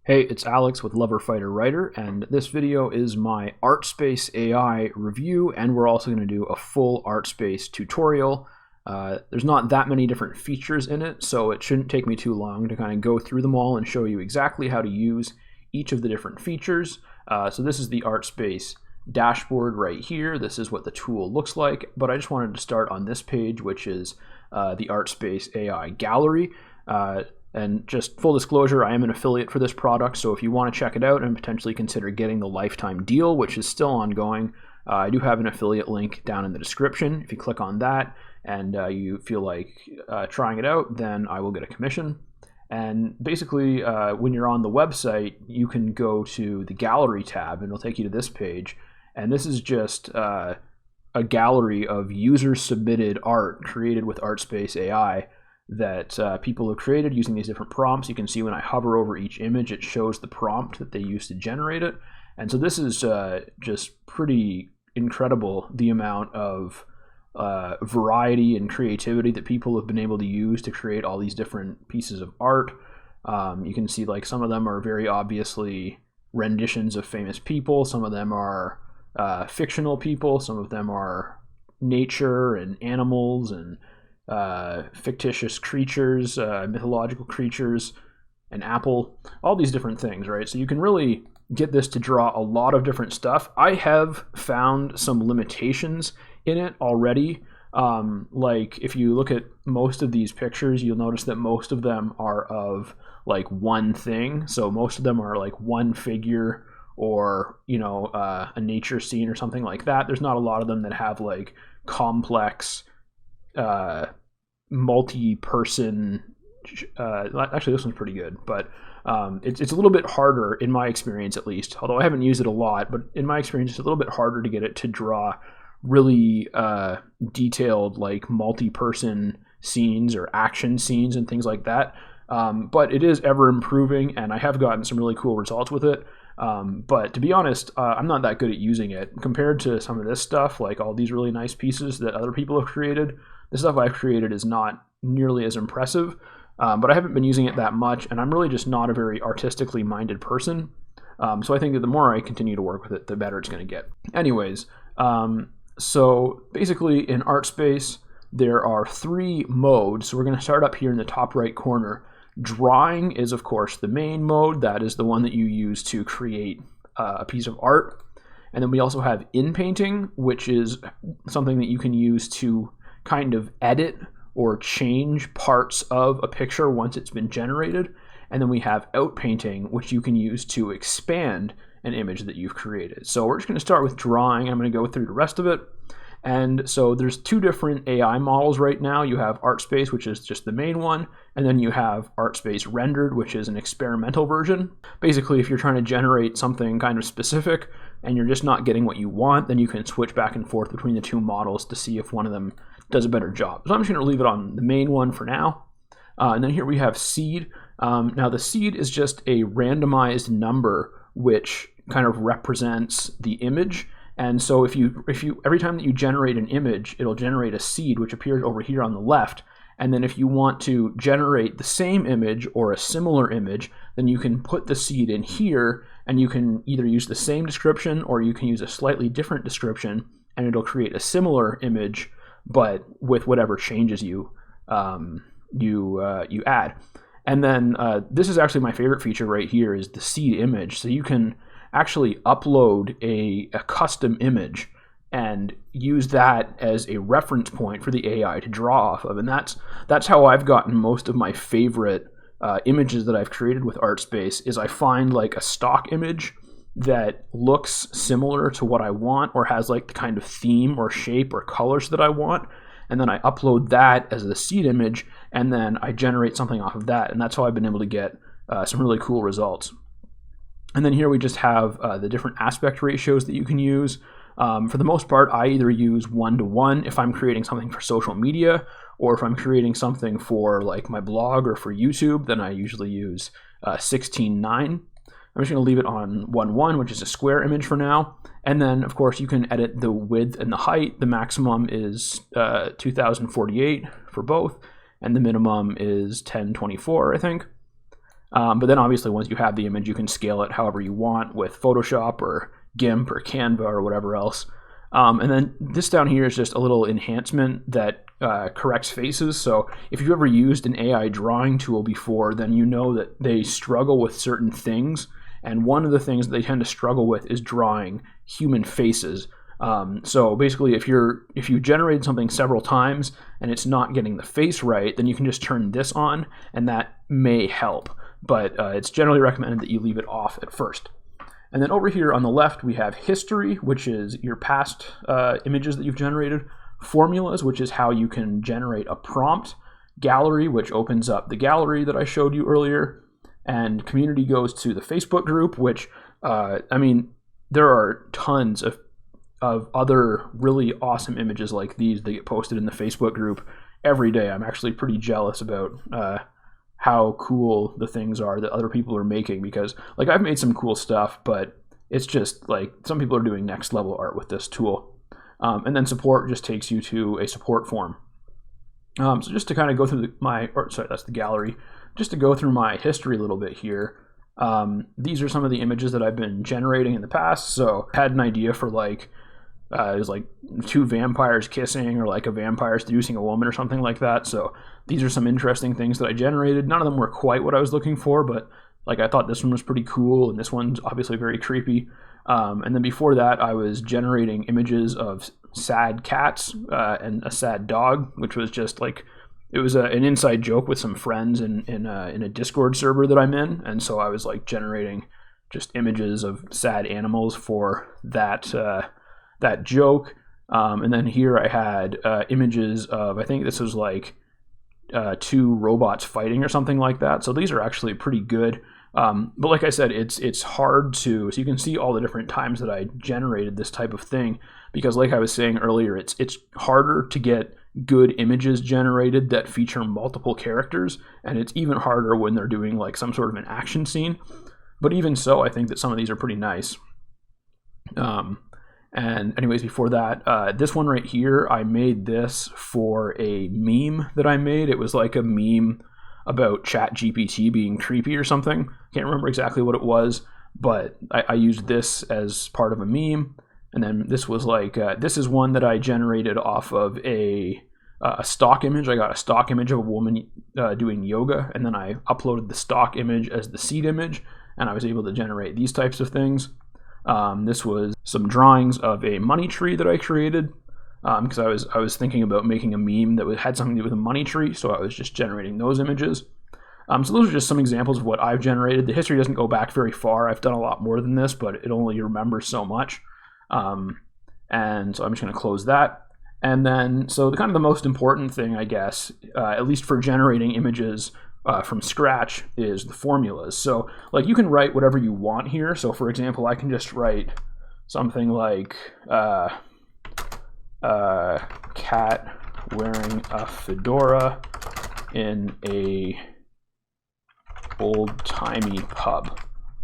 Hey, it's Alex with Lover Fighter Writer, and this video is my ArtSpace AI review, and we're also going to do a full ArtSpace tutorial. There's not that many different features in it, so it shouldn't take me too long to kind of go through them all and show you exactly how to use each of the different features. So this is the ArtSpace dashboard right here. This is what the tool looks like, but I just wanted to start on this page, which is the ArtSpace AI gallery. And just full disclosure, I am an affiliate for this product, so if you want to check it out and potentially consider getting the lifetime deal, which is still ongoing, I do have an affiliate link down in the description. If you click on that and you feel like trying it out, then I will get a commission. And basically, when you're on the website, you can go to the gallery tab and it'll take you to this page. And this is just a gallery of user-submitted art created with ArtSpace AI that people have created using these different prompts. You can see when I hover over each image, it shows the prompt that they used to generate it. And so this is just pretty incredible, the amount of variety and creativity that people have been able to use to create all these different pieces of art. You can see like some of them are very obviously renditions of famous people. Some of them are fictional people. Some of them are nature and animals and fictitious creatures, mythological creatures, an apple, all these different things, right? So you can really get this to draw a lot of different stuff. I have found some limitations in it already. Like if you look at most of these pictures, you'll notice that most of them are of like one thing. So most of them are like one figure or, you know, a nature scene or something like that. There's not a lot of them that have like complex multi-person actually this one's pretty good, but it's a little bit harder in my experience, at least, although I haven't used it a lot, but in my experience it's a little bit harder to get it to draw really detailed like multi-person scenes or action scenes and things like that, but it is ever improving and I have gotten some really cool results with it. But to be honest, I'm not that good at using it compared to some of this stuff, like all these really nice pieces that other people have created. The stuff I've created is not nearly as impressive, but I haven't been using it that much, and I'm really just not a very artistically minded person. So I think that the more I continue to work with it, the better it's going to get. Anyways, so basically in ArtSpace, there are three modes. So we're going to start up here in the top right corner. Drawing is, of course, the main mode. That is the one that you use to create a piece of art. And then we also have inpainting, which is something that you can use to kind of edit or change parts of a picture once it's been generated. And then we have outpainting, which you can use to expand an image that you've created. So we're just going to start with drawing. I'm going to go through the rest of it. And so there's two different AI models right now. You have ArtSpace, which is just the main one, and then you have ArtSpace Rendered, which is an experimental version. Basically, if you're trying to generate something kind of specific and you're just not getting what you want, then you can switch back and forth between the two models to see if one of them does a better job. So I'm just going to leave it on the main one for now. And then here we have seed. Now the seed is just a randomized number which kind of represents the image. And so if you every time that you generate an image, it'll generate a seed which appears over here on the left. And then if you want to generate the same image or a similar image, then you can put the seed in here and you can either use the same description or you can use a slightly different description and it'll create a similar image but with whatever changes you add. And then this is actually my favorite feature right here is the seed image. So you can actually upload a custom image and use that as a reference point for the AI to draw off of. And that's how I've gotten most of my favorite images that I've created with ArtSpace is I find like a stock image that looks similar to what I want or has like the kind of theme or shape or colors that I want. And then I upload that as the seed image and then I generate something off of that. And that's how I've been able to get some really cool results. And then here we just have the different aspect ratios that you can use. For the most part, I either use 1:1 if I'm creating something for social media, or if I'm creating something for like my blog or for YouTube, then I usually use 16:9. I'm just going to leave it on 1:1, which is a square image for now. And then, of course, you can edit the width and the height. The maximum is 2048 for both, and the minimum is 1024, I think. But then obviously once you have the image, you can scale it however you want with Photoshop or GIMP or Canva or whatever else. And then this down here is just a little enhancement that corrects faces. So if you've ever used an AI drawing tool before, then you know that they struggle with certain things. And one of the things that they tend to struggle with is drawing human faces. So basically, if you generated something several times and it's not getting the face right, then you can just turn this on, and that may help. But it's generally recommended that you leave it off at first. And then over here on the left, we have history, which is your past images that you've generated. Formulas, which is how you can generate a prompt. Gallery, which opens up the gallery that I showed you earlier. And community goes to the Facebook group, which, I mean, there are tons of other really awesome images like these that get posted in the Facebook group every day. I'm actually pretty jealous about how cool the things are that other people are making, because like I've made some cool stuff, but it's just like some people are doing next level art with this tool. And then support just takes you to a support form. So just to kind of go through that's the gallery. Just to go through my history a little bit here. These are some of the images that I've been generating in the past. So I had an idea for like, it was like two vampires kissing, or like a vampire seducing a woman or something like that. So these are some interesting things that I generated. None of them were quite what I was looking for, but like I thought this one was pretty cool, and this one's obviously very creepy. And then before that, I was generating images of sad cats and a sad dog, which was just like, it was an inside joke with some friends in a Discord server that I'm in, and so I was like generating just images of sad animals for that joke. And then here I had images of, I think this was like two robots fighting or something like that. So these are actually pretty good. But like I said, it's hard to, so you can see all the different times that I generated this type of thing, because like I was saying earlier, it's harder to get good images generated that feature multiple characters, and it's even harder when they're doing like some sort of an action scene. But even so, I think that some of these are pretty nice. And anyways, before that, this one right here, I made this for a meme that I made. It was like a meme about ChatGPT being creepy or something. Can't remember exactly what it was, but I used this as part of a meme. And then this was like, this is one that I generated off of a stock image. I got a stock image of a woman doing yoga, and then I uploaded the stock image as the seed image, and I was able to generate these types of things. This was some drawings of a money tree that I created, because I was thinking about making a meme that had something to do with a money tree, so I was just generating those images. So those are just some examples of what I've generated. The history doesn't go back very far. I've done a lot more than this, but it only remembers so much. And so I'm just going to close that. And then, so the kind of the most important thing, I guess, at least for generating images from scratch, is the formulas. So like you can write whatever you want here. So for example, I can just write something like cat wearing a fedora in a old-timey pub.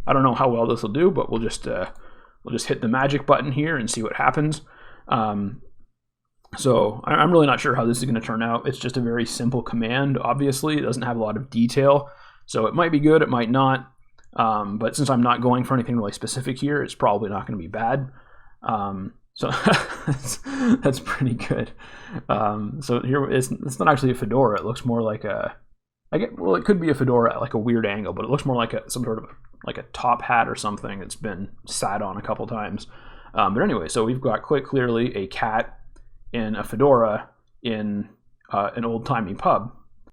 I don't know how well this will do, but we'll just hit the magic button here and see what happens. So I'm really not sure how this is going to turn out. It's just a very simple command, obviously. It doesn't have a lot of detail, so it might be good, it might not. But since I'm not going for anything really specific here, it's probably not going to be bad. So that's pretty good. So here, it's not actually a fedora. It looks more like well, it could be a fedora at like a weird angle, but it looks more like some sort of like a top hat or something that's been sat on a couple times. But anyway, so we've got quite clearly a cat in a fedora in an old-timey pub.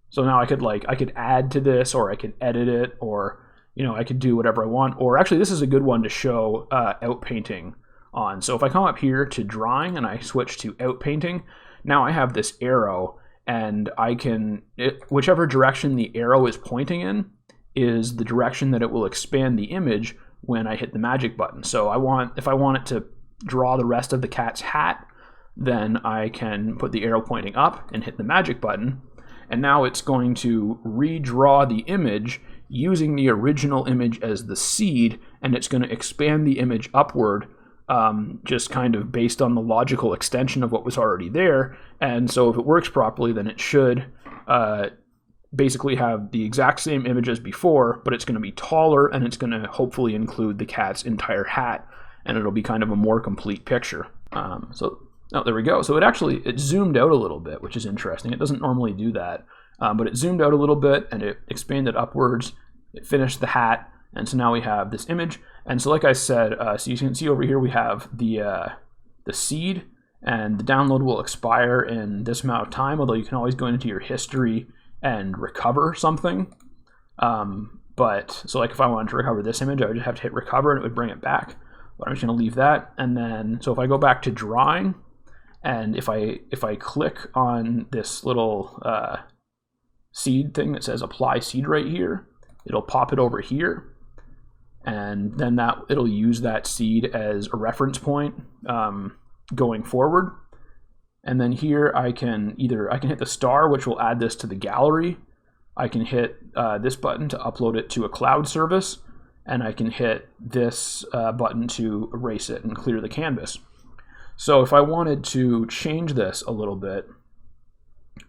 So now I could add to this, or I could edit it, or I could do whatever I want. Or actually, this is a good one to show outpainting on. So if I come up here to drawing and I switch to outpainting, now I have this arrow, and I can, whichever direction the arrow is pointing in is the direction that it will expand the image when I hit the magic button. So if I want it to draw the rest of the cat's hat, then I can put the arrow pointing up and hit the magic button, and now it's going to redraw the image using the original image as the seed, and it's going to expand the image upward, just kind of based on the logical extension of what was already there. And so if it works properly, then it should basically have the exact same image as before, but it's going to be taller, and it's going to hopefully include the cat's entire hat, and it'll be kind of a more complete picture. Oh, there we go. So it zoomed out a little bit, which is interesting. It doesn't normally do that, but it zoomed out a little bit, and it expanded upwards. It finished the hat, and so now we have this image. And so like I said, so you can see over here we have the seed, and the download will expire in this amount of time, although you can always go into your history and recover something. So like if I wanted to recover this image, I would just have to hit recover and it would bring it back. But I'm just going to leave that. And then, so if I go back to drawing, and if I click on this little seed thing that says apply seed right here, it'll pop it over here. And then it'll use that seed as a reference point going forward. And then here I can hit the star, which will add this to the gallery. I can hit this button to upload it to a cloud service, and I can hit this button to erase it and clear the canvas. So if I wanted to change this a little bit,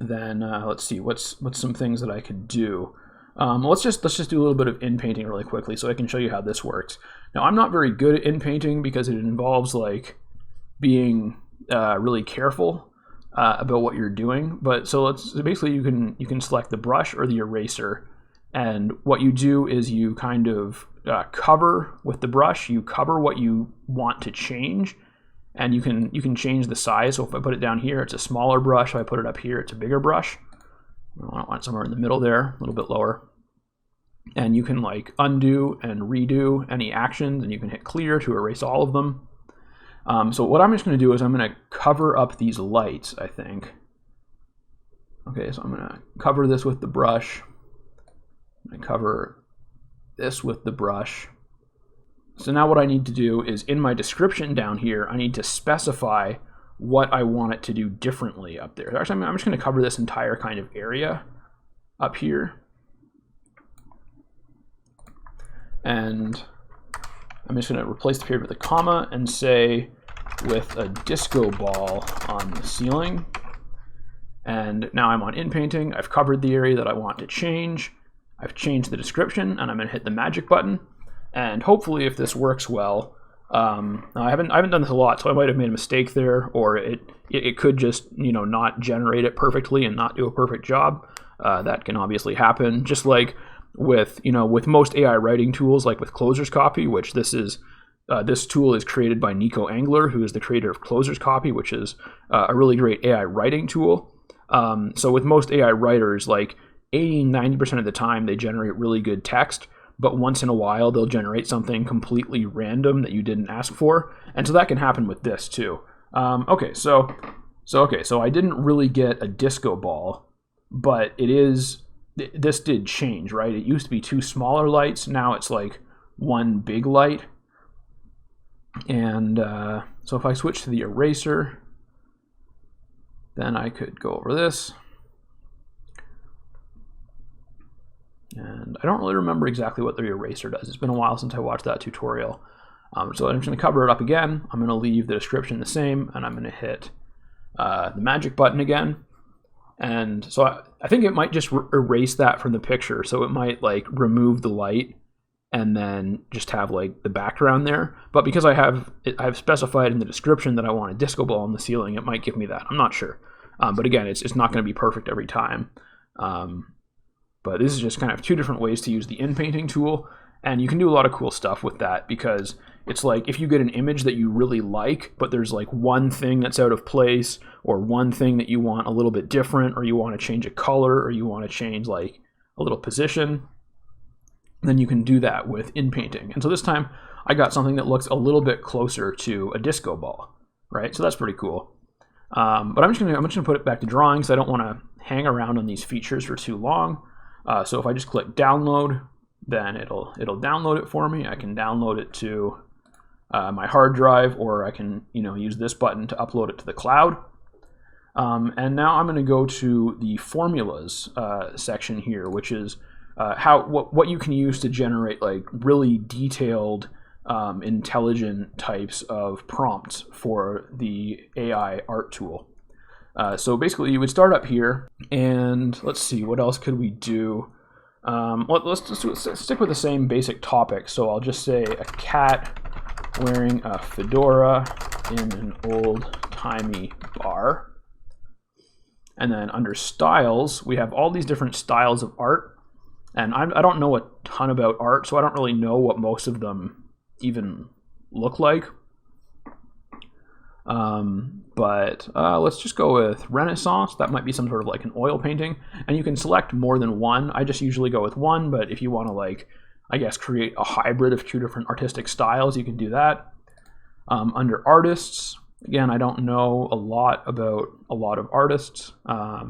then let's see what's some things that I could do. Let's just do a little bit of inpainting really quickly so I can show you how this works. Now I'm not very good at inpainting because it involves like being really careful about what you're doing. But so basically you can select the brush or the eraser, and what you do is you kind of cover with the brush. You cover what you want to change, and you can change the size. So if I put it down here, it's a smaller brush. If I put it up here, it's a bigger brush. I want it somewhere in the middle there, a little bit lower. And you can like undo and redo any actions, and you can hit clear to erase all of them. So what I'm just going to do is I'm going to cover up these lights, I think. Okay, so I'm going to cover this with the brush. I'm going to cover this with the brush. So now what I need to do is in my description down here, I need to specify what I want it to do differently up there. Actually, I'm just going to cover this entire kind of area up here. And I'm just going to replace the period with a comma and say with a disco ball on the ceiling. And now I'm on inpainting. I've covered the area that I want to change. I've changed the description, and I'm going to hit the magic button. And hopefully, if this works well, I haven't done this a lot, so I might have made a mistake there, or it could just not generate it perfectly and not do a perfect job. That can obviously happen. Just like with most AI writing tools, like with Closer's Copy, which this tool is created by Nico Angler, who is the creator of Closer's Copy, which is a really great AI writing tool. So with most AI writers, like 80-90% of the time, they generate really good text, but once in a while they'll generate something completely random that you didn't ask for, and so that can happen with this too. Okay, so I didn't really get a disco ball, but this did change, right? It used to be 2 smaller lights, now it's like 1 big light. And so if I switch to the eraser, then I could go over this. And I don't really remember exactly what the eraser does. It's been a while since I watched that tutorial. So I'm just going to cover it up again. I'm going to leave the description the same, and I'm going to hit the magic button again. And so I think it might just erase that from the picture. So it might like remove the light and then just have like the background there. But because I've specified in the description that I want a disco ball on the ceiling, it might give me that. I'm not sure. But again, it's not going to be perfect every time. But this is just kind of 2 different ways to use the inpainting tool. And you can do a lot of cool stuff with that, because it's like if you get an image that you really like, but there's like one thing that's out of place, or one thing that you want a little bit different, or you want to change a color, or you want to change like a little position, then you can do that with inpainting. And so this time I got something that looks a little bit closer to a disco ball, right? So that's pretty cool. But I'm just gonna put it back to drawing, because I don't want to hang around on these features for too long. So if I just click download, then it'll download it for me. I can download it to my hard drive, or I can use this button to upload it to the cloud. And now I'm going to go to the formulas section here, which is what you can use to generate like really detailed, intelligent types of prompts for the AI art tool. So basically, you would start up here, and let's see, what else could we do? Let's stick with the same basic topic. So I'll just say a cat wearing a fedora in an old-timey bar. And then under styles, we have all these different styles of art. And I don't know a ton about art, so I don't really know what most of them even look like. But let's just go with Renaissance. That might be some sort of like an oil painting. And you can select more than one. I just usually go with one, but if you want to, like, I guess, create a hybrid of 2 different artistic styles, you can do that. Under artists, again, I don't know a lot about a lot of artists. I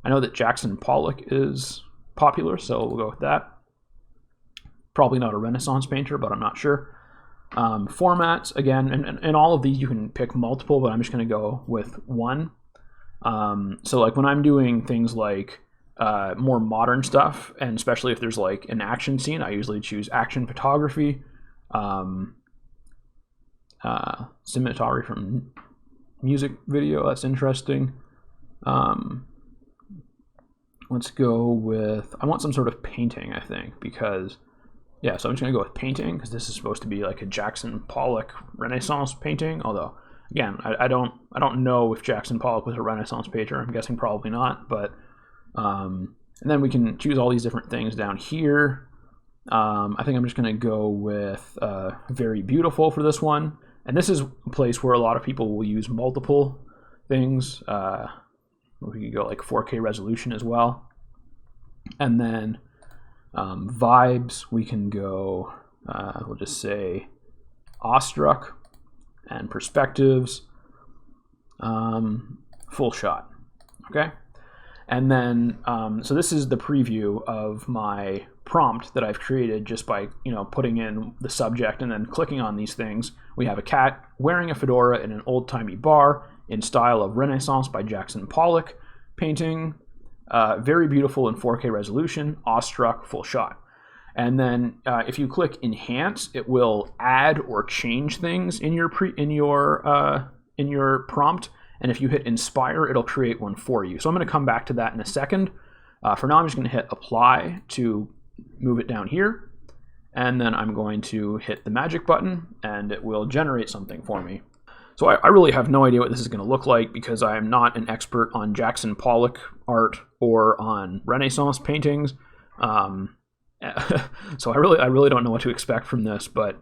know that Jackson Pollock is popular, so we'll go with that. Probably not a Renaissance painter, but I'm not sure. Formats, again, and all of these you can pick multiple, but I'm just going to go with one. So like when I'm doing things like more modern stuff, and especially if there's like an action scene, I usually choose action photography. Cinematography from music video, that's interesting. Let's go with, I want some sort of painting, I think, because yeah, so I'm just going to go with painting because this is supposed to be like a Jackson Pollock Renaissance painting. Although, again, I don't know if Jackson Pollock was a Renaissance painter. I'm guessing probably not. But and then we can choose all these different things down here. I think I'm just going to go with very beautiful for this one. And this is a place where a lot of people will use multiple things. We could go like 4K resolution as well. And then vibes, we can go, we'll just say awestruck, and perspectives, full shot. Okay. And then, so this is the preview of my prompt that I've created just by, putting in the subject and then clicking on these things. We have a cat wearing a fedora in an old-timey bar in style of Renaissance by Jackson Pollock painting. Very beautiful in 4K resolution, awestruck, full shot. And then if you click enhance, it will add or change things in your prompt. And if you hit inspire, it'll create one for you. So I'm going to come back to that in a second. For now, I'm just going to hit apply to move it down here. And then I'm going to hit the magic button and it will generate something for me. So I really have no idea what this is going to look like because I am not an expert on Jackson Pollock art or on Renaissance paintings. So I really don't know what to expect from this, but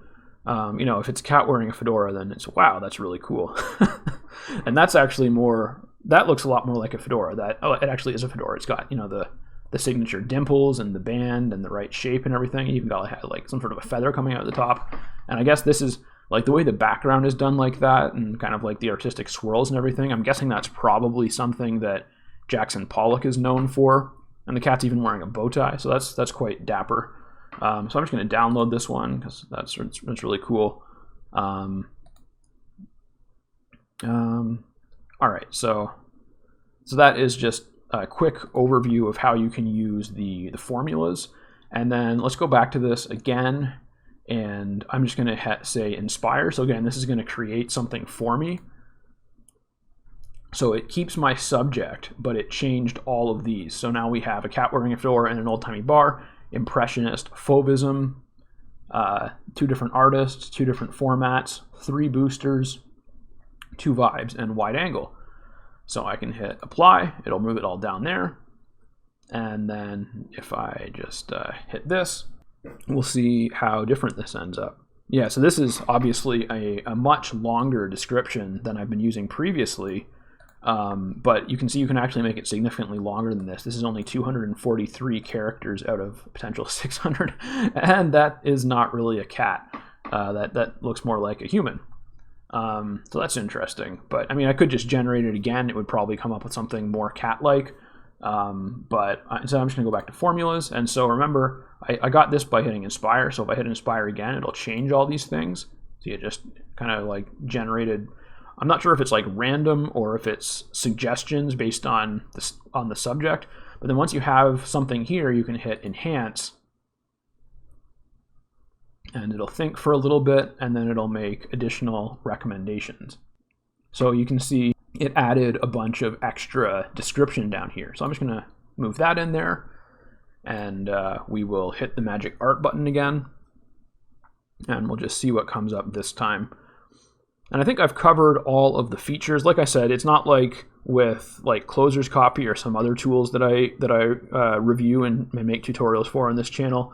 if it's a cat wearing a fedora, then it's, wow, that's really cool. And that's actually that looks a lot more like a fedora. It actually is a fedora. It's got, the signature dimples and the band and the right shape and everything. You even got like some sort of a feather coming out of the top. And I guess this is like the way the background is done like that and kind of like the artistic swirls and everything. I'm guessing that's probably something that Jackson Pollock is known for. And the cat's even wearing a bow tie, so that's quite dapper. So I'm just going to download this one because that's really cool. All right, so that is just a quick overview of how you can use the formulas. And then let's go back to this again, and I'm just going to say inspire. So again, this is going to create something for me. So it keeps my subject, but it changed all of these. So now we have a cat wearing a fedora in an old-timey bar, impressionist, fauvism, 2 different artists, 2 different formats, 3 boosters, 2 vibes, and wide angle. So I can hit apply, it'll move it all down there. And then if I just hit this, we'll see how different this ends up. Yeah, so this is obviously a much longer description than I've been using previously. But you can see you can actually make it significantly longer than this. This is only 243 characters out of potential 600, and that is not really a cat. That looks more like a human. So that's interesting. But I mean, I could just generate it again. It would probably come up with something more cat-like. So I'm just going to go back to formulas. And so remember, I got this by hitting inspire. So if I hit inspire again, it'll change all these things. So it just kind of like generated. I'm not sure if it's like random or if it's suggestions based on the subject. But then once you have something here, you can hit enhance. And it'll think for a little bit, and then it'll make additional recommendations. So you can see it added a bunch of extra description down here. So I'm just going to move that in there, and we will hit the magic art button again, and we'll just see what comes up this time. And I think I've covered all of the features. Like I said, it's not like with like Closer's Copy or some other tools that I review and make tutorials for on this channel.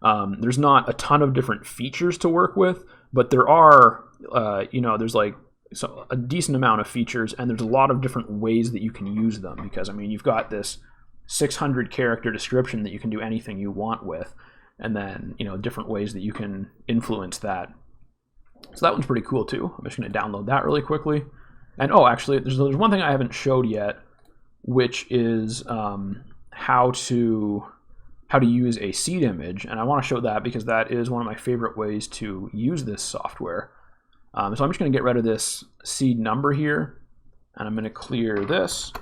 There's not a ton of different features to work with, but there are, there's like a decent amount of features, and there's a lot of different ways that you can use them, because I mean, you've got this 600 character description that you can do anything you want with, and then, different ways that you can influence that. So that one's pretty cool too. I'm just going to download that really quickly. And oh, actually, there's one thing I haven't showed yet, which is how to use a seed image, and I want to show that because that is one of my favorite ways to use this software. So I'm just going to get rid of this seed number here, and I'm going to clear this,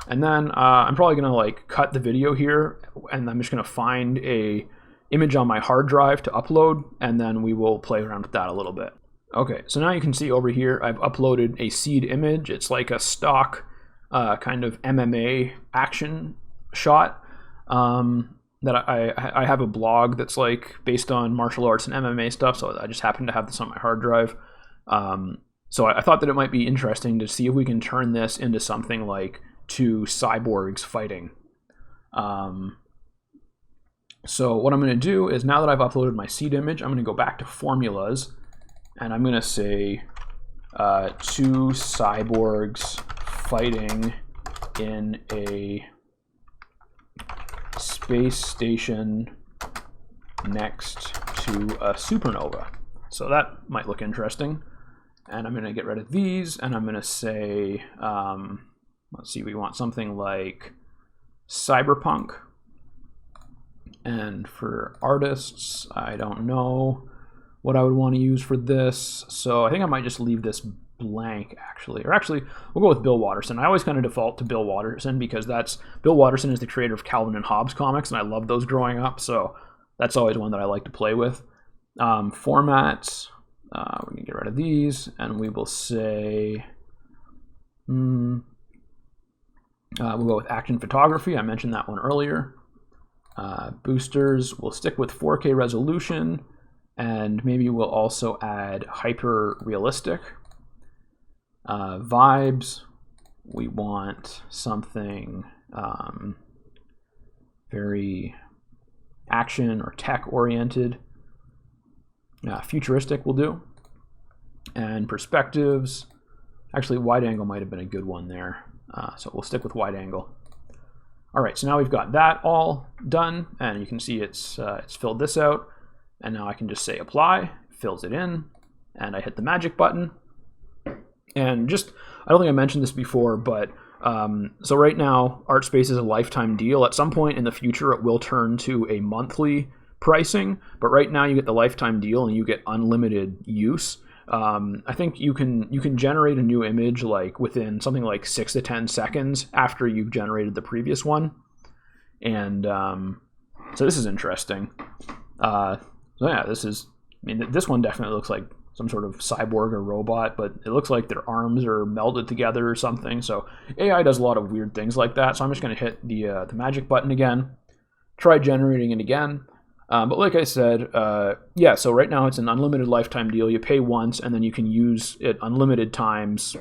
and then I'm probably going to like cut the video here, and I'm just going to find a image on my hard drive to upload, and then we will play around with that a little bit. Okay, so now you can see over here I've uploaded a seed image. It's like a stock kind of MMA action shot. That I have a blog that's like based on martial arts and MMA stuff, so I just happen to have this on my hard drive. So I thought that it might be interesting to see if we can turn this into something like two cyborgs fighting. So what I'm going to do is, now that I've uploaded my seed image, I'm going to go back to formulas, and I'm going to say two cyborgs fighting in a space station next to a supernova. So that might look interesting. And I'm going to get rid of these, and I'm going to say, let's see, we want something like cyberpunk. And for artists, I don't know what I would want to use for this. So I think I might just leave this blank, actually. Or actually, we'll go with Bill Watterson. I always kind of default to Bill Watterson because Bill Watterson is the creator of Calvin and Hobbes comics, and I love those growing up. So that's always one that I like to play with. Formats, we can get rid of these, and we will say, we'll go with action photography. I mentioned that one earlier. Boosters, we'll stick with 4K resolution, and maybe we'll also add hyper realistic. Vibes, we want something very action or tech oriented. Futuristic will do. And perspectives, actually wide angle might have been a good one there, so we'll stick with wide angle. All right, so now we've got that all done, and you can see it's filled this out, and now I can just say apply, fills it in, and I hit the magic button. And just, I don't think I mentioned this before, but so right now ArtSpace is a lifetime deal. At some point in the future it will turn to a monthly pricing, but right now you get the lifetime deal and you get unlimited use. I think you can generate a new image like within something like 6 to 10 seconds after you've generated the previous one, and so this is interesting. So yeah, this one definitely looks like some sort of cyborg or robot, but it looks like their arms are melded together or something. So AI does a lot of weird things like that. So I'm just going to hit the magic button again, try generating it again. But like I said, yeah, so right now it's an unlimited lifetime deal. You pay once, and then you can use it unlimited times,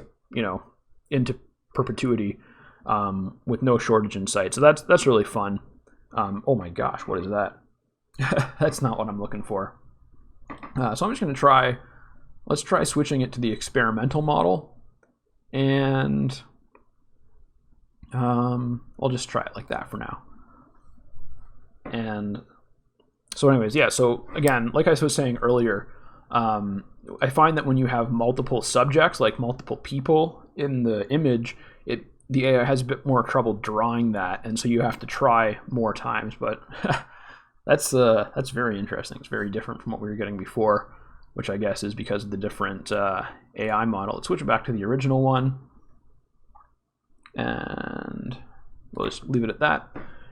into perpetuity, with no shortage in sight. So that's really fun. Oh my gosh, what is that? That's not what I'm looking for. So I'm just going to let's try switching it to the experimental model, and I'll just try it like that for now. And so anyways, yeah, so again, like I was saying earlier, I find that when you have multiple subjects, like multiple people in the image, the AI has a bit more trouble drawing that, and so you have to try more times. But that's very interesting. It's very different from what we were getting before, which I guess is because of the different AI model. Let's switch it back to the original one, and we'll just leave it at that.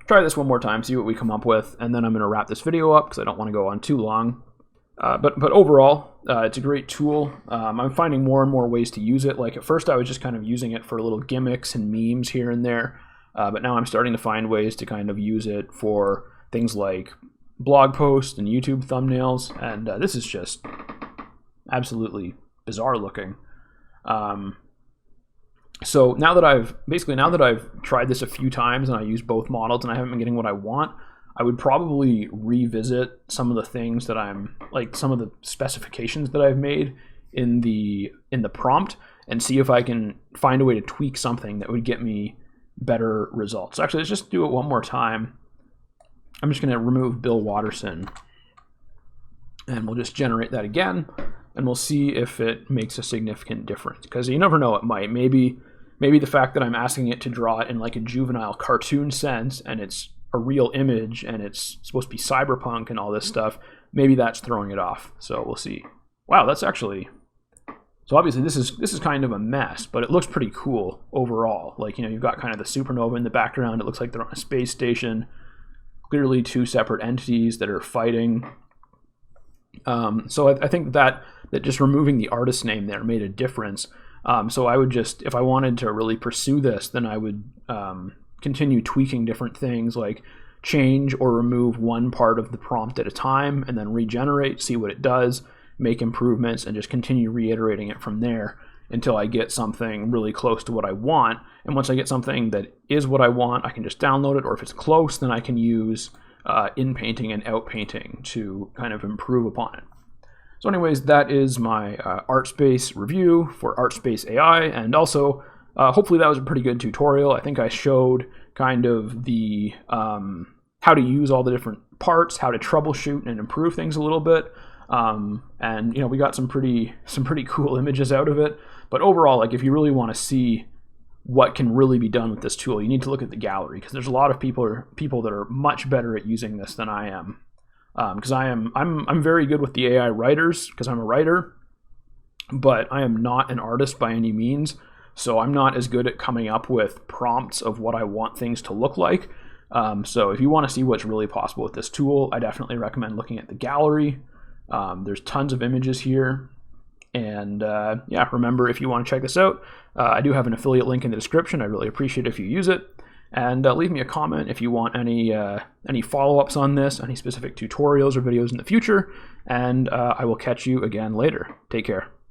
Try this one more time, see what we come up with, and then I'm going to wrap this video up because I don't want to go on too long. But overall, It's a great tool. I'm finding more and more ways to use it. Like at first I was just kind of using it for little gimmicks and memes here and there, but now I'm starting to find ways to kind of use it for things like blog posts and YouTube thumbnails, and this is just absolutely bizarre looking. So now that I've tried this a few times and I use both models and I haven't been getting what I want, I would probably revisit some of the things that some of the specifications that I've made in the prompt and see if I can find a way to tweak something that would get me better results. Actually, let's just do it one more time. I'm just going to remove Bill Watterson and we'll just generate that again and we'll see if it makes a significant difference, because you never know, it might. Maybe the fact that I'm asking it to draw it in like a juvenile cartoon sense and it's a real image and it's supposed to be cyberpunk and all this stuff, maybe that's throwing it off. So we'll see. Wow, that's actually, so obviously this is kind of a mess, but it looks pretty cool overall. Like, you know, you've got kind of the supernova in the background. It looks like they're on a space station. Clearly two separate entities that are fighting. So I think that just removing the artist name there made a difference. So I would just, if I wanted to really pursue this, then I would continue tweaking different things, like change or remove one part of the prompt at a time and then regenerate, see what it does, make improvements, and just continue reiterating it from there until I get something really close to what I want. And once I get something that is what I want, I can just download it, or if it's close, then I can use in-painting and out-painting to kind of improve upon it. So anyways, that is my ArtSpace review for ArtSpace AI, and also hopefully that was a pretty good tutorial. I think I showed kind of the how to use all the different parts, how to troubleshoot and improve things a little bit. And you know, we got some pretty cool images out of it. But overall, like if you really want to see what can really be done with this tool, you need to look at the gallery, because there's a lot of people that are much better at using this than I am. Because I'm very good with the AI writers because I'm a writer, but I am not an artist by any means. So I'm not as good at coming up with prompts of what I want things to look like. So if you want to see what's really possible with this tool, I definitely recommend looking at the gallery. There's tons of images here. And yeah, remember, if you want to check this out, I do have an affiliate link in the description. I'd really appreciate it if you use it. And leave me a comment if you want any follow-ups on this, any specific tutorials or videos in the future. And I will catch you again later. Take care.